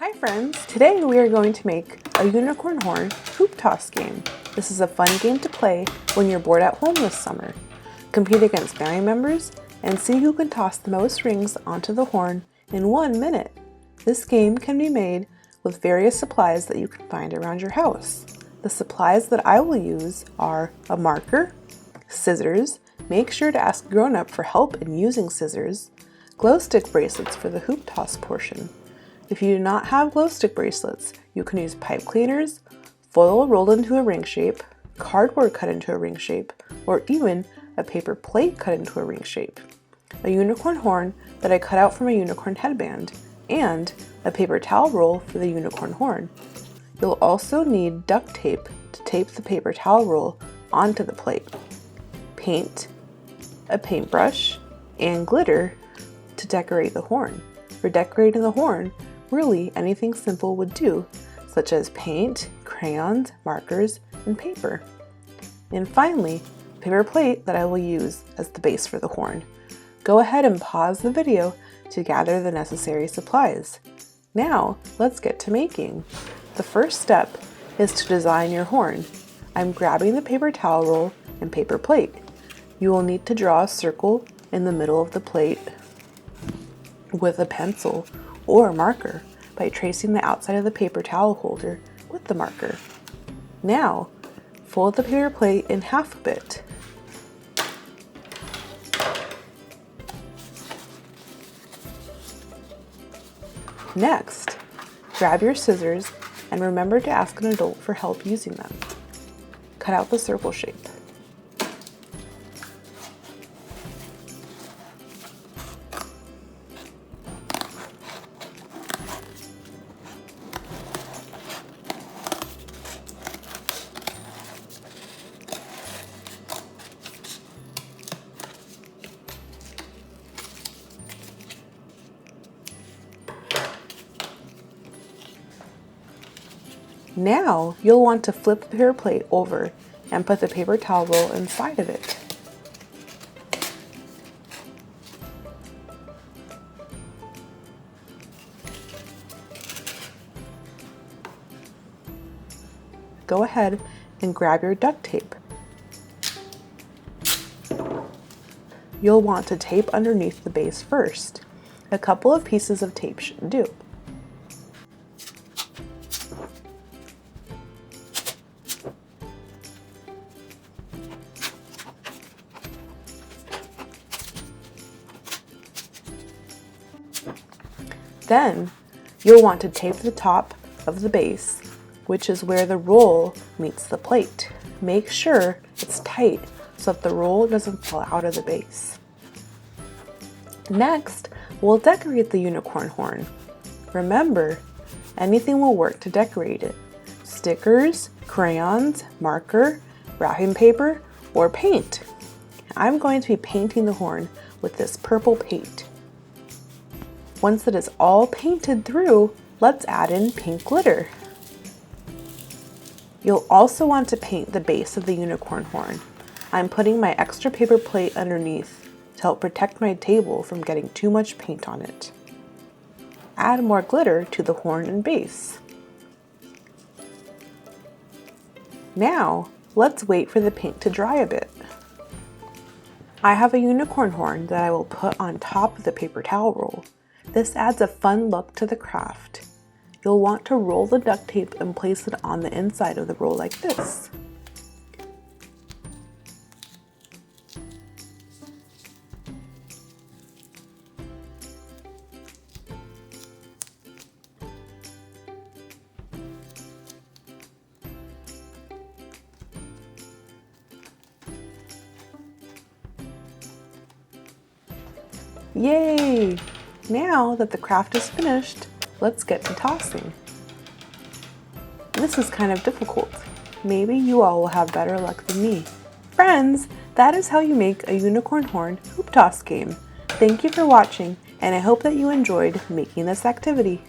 Hi friends! Today we are going to make a unicorn horn hoop toss game. This is a fun game to play when you're bored at home this summer. Compete against family members and see who can toss the most rings onto the horn in 1 minute. This game can be made with various supplies that you can find around your house. The supplies that I will use are a marker, scissors, make sure to ask grown-up for help in using scissors, glow stick bracelets for the hoop toss portion. If you do not have glow stick bracelets, you can use pipe cleaners, foil rolled into a ring shape, cardboard cut into a ring shape, or even a paper plate cut into a ring shape, a unicorn horn that I cut out from a unicorn headband, and a paper towel roll for the unicorn horn. You'll also need duct tape to tape the paper towel roll onto the plate, paint, a paintbrush, and glitter to decorate the horn. For decorating the horn, really anything simple would do, such as paint, crayons, markers, and paper. And finally, a paper plate that I will use as the base for the horn. Go ahead and pause the video to gather the necessary supplies. Now, let's get to making. The first step is to design your horn. I'm grabbing the paper towel roll and paper plate. You will need to draw a circle in the middle of the plate with a pencil or marker by tracing the outside of the paper towel holder with the marker. Now, fold the paper plate in half a bit. Next, grab your scissors and remember to ask an adult for help using them. Cut out the circle shape. Now, you'll want to flip the paper plate over and put the paper towel roll inside of it. Go ahead and grab your duct tape. You'll want to tape underneath the base first. A couple of pieces of tape should do. Then, you'll want to tape the top of the base, which is where the roll meets the plate. Make sure it's tight so that the roll doesn't fall out of the base. Next, we'll decorate the unicorn horn. Remember, anything will work to decorate it. Stickers, crayons, marker, wrapping paper, or paint. I'm going to be painting the horn with this purple paint. Once it is all painted through, let's add in pink glitter. You'll also want to paint the base of the unicorn horn. I'm putting my extra paper plate underneath to help protect my table from getting too much paint on it. Add more glitter to the horn and base. Now, let's wait for the paint to dry a bit. I have a unicorn horn that I will put on top of the paper towel roll. This adds a fun look to the craft. You'll want to roll the duct tape and place it on the inside of the roll like this. Yay! Now that the craft is finished, let's get to tossing. This is kind of difficult. Maybe you all will have better luck than me. Friends, that is how you make a unicorn horn hoop toss game. Thank you for watching, and I hope that you enjoyed making this activity.